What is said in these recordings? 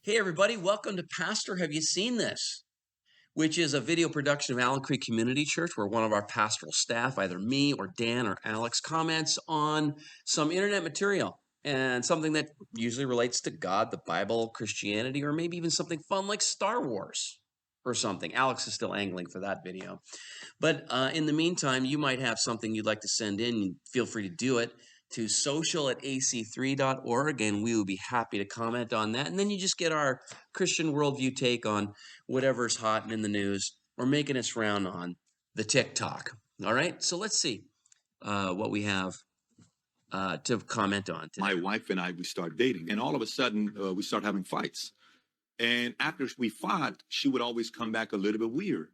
Hey, everybody, welcome to Pastor Have You Seen This? Which is a video production of Allen Creek Community Church, where one of our pastoral staff, either me or Dan or Alex, comments on some internet material and something that usually relates to God, the Bible, Christianity, or maybe even something fun like Star Wars or something. Alex is still angling for that video. But in the meantime, you might have something you'd like to send in. Feel free to do it to social@ac3.org, and we will be happy to comment on that. And then you just get our Christian worldview take on whatever's hot and in the news or making its round on the TikTok. All right, so let's see what we have to comment on today. My wife and I, we start dating, and all of a sudden we start having fights. And after we fought, she would always come back a little bit weird.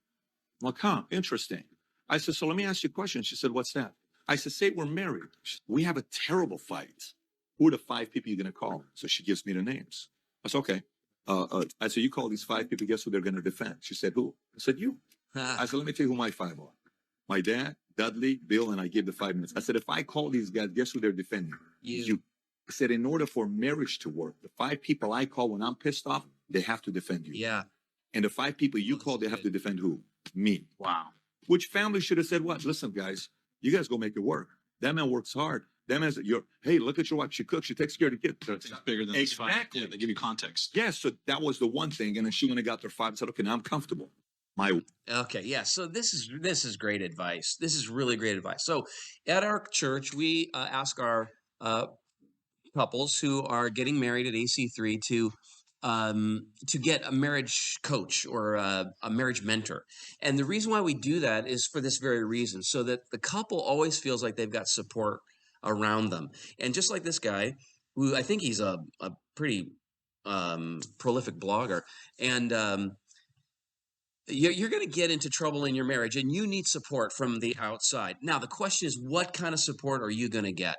I'm like, huh, interesting. I said, so let me ask you a question. She said, what's that? I said, say we're married. She said, we have a terrible fight. Who are the 5 people you're going to call? So she gives me the names. I said, okay. I said, you call these 5 people, guess who they're going to defend? She said, who? I said, you. I said, let me tell you who my 5 are. My dad, Dudley, Bill, and I gave the 5 minutes. I said, if I call these guys, guess who they're defending? You. I said, in order for marriage to work, the 5 people I call when I'm pissed off, they have to defend you. Yeah. And the 5 people you call, they have to defend who? Me. Wow. Which family should have said what? Listen, guys, you guys go make it work. That man works hard. That man's hey, look at your wife. She cooks. She takes care of the kids. It's bigger than this fight. Exactly. Yeah, they give you context. Yes, so that was the one thing. And then she went and got their 5 and said, okay, now I'm comfortable. Okay, yeah. So this is great advice. This is really great advice. So at our church, we ask our couples who are getting married at AC3 to get a marriage coach or a marriage mentor. And the reason why we do that is for this very reason, so that the couple always feels like they've got support around them. And just like this guy, who I think he's a pretty prolific blogger, and you're going to get into trouble in your marriage, and you need support from the outside. Now, the question is, what kind of support are you going to get?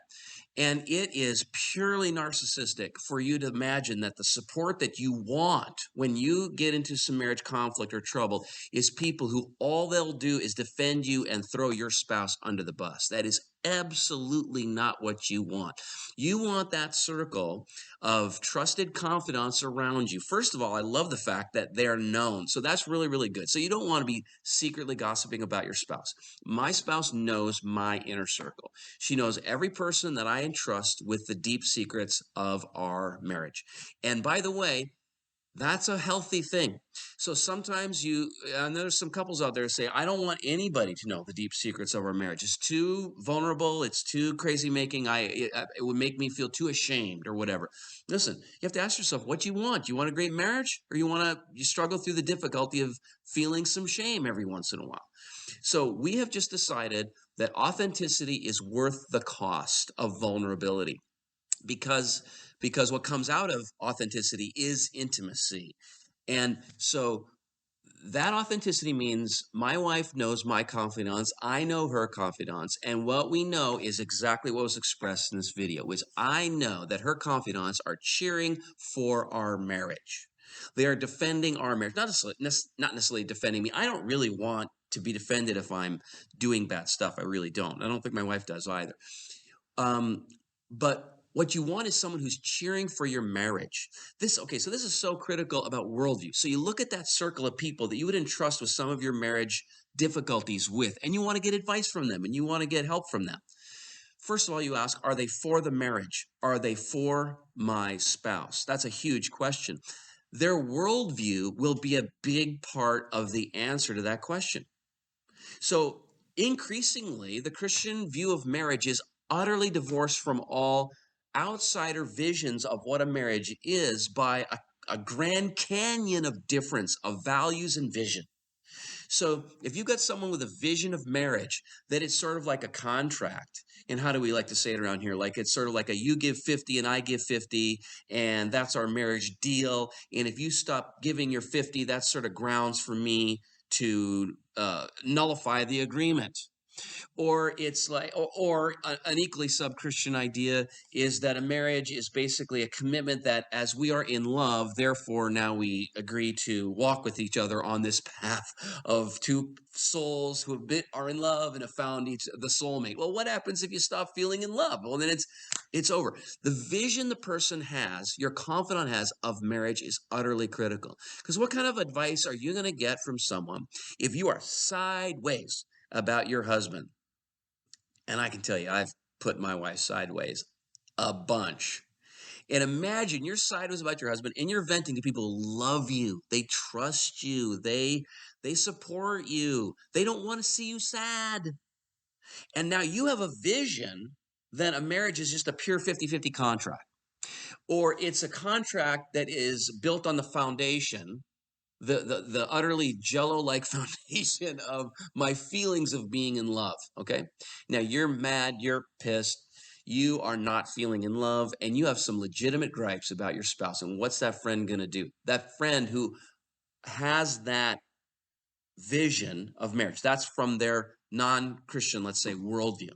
And it is purely narcissistic for you to imagine that the support that you want when you get into some marriage conflict or trouble is people who all they'll do is defend you and throw your spouse under the bus. That is absolutely not what you want. You want that circle of trusted confidants around you. First of all, I love the fact that they're known. So that's really, really good. So you don't want to be secretly gossiping about your spouse. My spouse knows my inner circle. She knows every person that I entrust with the deep secrets of our marriage. And by the way, that's a healthy thing. So sometimes and there's some couples out there who say, I don't want anybody to know the deep secrets of our marriage. It's too vulnerable. It's too crazy making. It would make me feel too ashamed or whatever. Listen, you have to ask yourself what you want. You want a great marriage, or you struggle through the difficulty of feeling some shame every once in a while? So we have just decided that authenticity is worth the cost of vulnerability, because what comes out of authenticity is intimacy. And so that authenticity means my wife knows my confidants, I know her confidants, and what we know is exactly what was expressed in this video, is I know that her confidants are cheering for our marriage. They are defending our marriage, not necessarily defending me. I don't really want to be defended if I'm doing bad stuff. I really don't. I don't think my wife does either. But what you want is someone who's cheering for your marriage. So this is so critical about worldview. So you look at that circle of people that you would entrust with some of your marriage difficulties with, and you want to get advice from them, and you want to get help from them. First of all, you ask, are they for the marriage? Are they for my spouse? That's a huge question. Their worldview will be a big part of the answer to that question. So increasingly, the Christian view of marriage is utterly divorced from all outsider visions of what a marriage is by a Grand Canyon of difference of values and vision. So if you've got someone with a vision of marriage, that it's sort of like a contract, and how do we like to say it around here? Like it's sort of like a you give 50 and I give 50, and that's our marriage deal. And if you stop giving your 50, that's sort of grounds for me to nullify the agreement. Or it's like, or an equally sub-Christian idea is that a marriage is basically a commitment that as we are in love, therefore now we agree to walk with each other on this path of 2 souls who are in love and have found the soulmate. Well, what happens if you stop feeling in love? Well, then It's over. The vision the person has, your confidant has of marriage is utterly critical. Because what kind of advice are you going to get from someone if you are sideways about your husband? And I can tell you, I've put my wife sideways a bunch. And imagine you're sideways about your husband and you're venting to people who love you. They trust you. They support you. They don't want to see you sad. And now you have a vision that a marriage is just a pure 50-50 contract, or it's a contract that is built on the foundation, the utterly jello-like foundation of my feelings of being in love. Okay. Now you're mad, you're pissed, you are not feeling in love, and you have some legitimate gripes about your spouse. And what's that friend going to do? That friend who has that vision of marriage, that's from their non-Christian, let's say, worldview.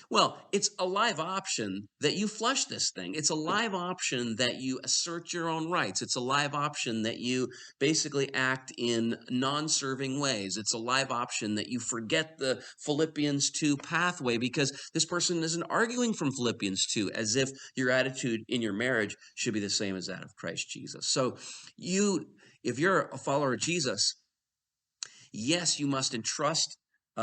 Well, it's a live option that you flush this thing. It's a live option that you assert your own rights. It's a live option that you basically act in non-serving ways. It's a live option that you forget the Philippians 2 pathway, because this person isn't arguing from Philippians 2 as if your attitude in your marriage should be the same as that of Christ Jesus. So if you're a follower of Jesus, yes, you must entrust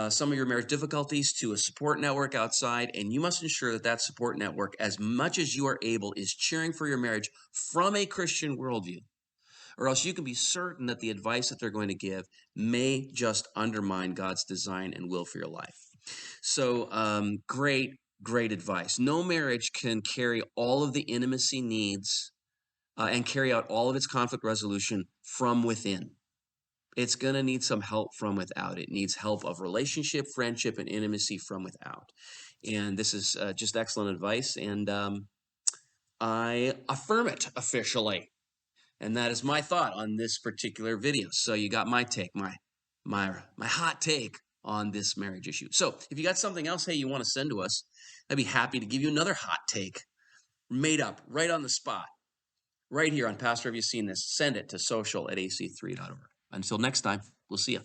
some of your marriage difficulties to a support network outside, and you must ensure that that support network, as much as you are able, is cheering for your marriage from a Christian worldview, or else you can be certain that the advice that they're going to give may just undermine God's design and will for your life. So great advice. No marriage can carry all of the intimacy needs and carry out all of its conflict resolution from within. It's going to need some help from without. It needs help of relationship, friendship, and intimacy from without. And this is just excellent advice. And I affirm it officially. And that is my thought on this particular video. So you got my take, my hot take on this marriage issue. So if you got something else, hey, you want to send to us, I'd be happy to give you another hot take made up right on the spot, right here on Pastor, Have You Seen This? Send it to social@ac3.org. Until next time, we'll see you.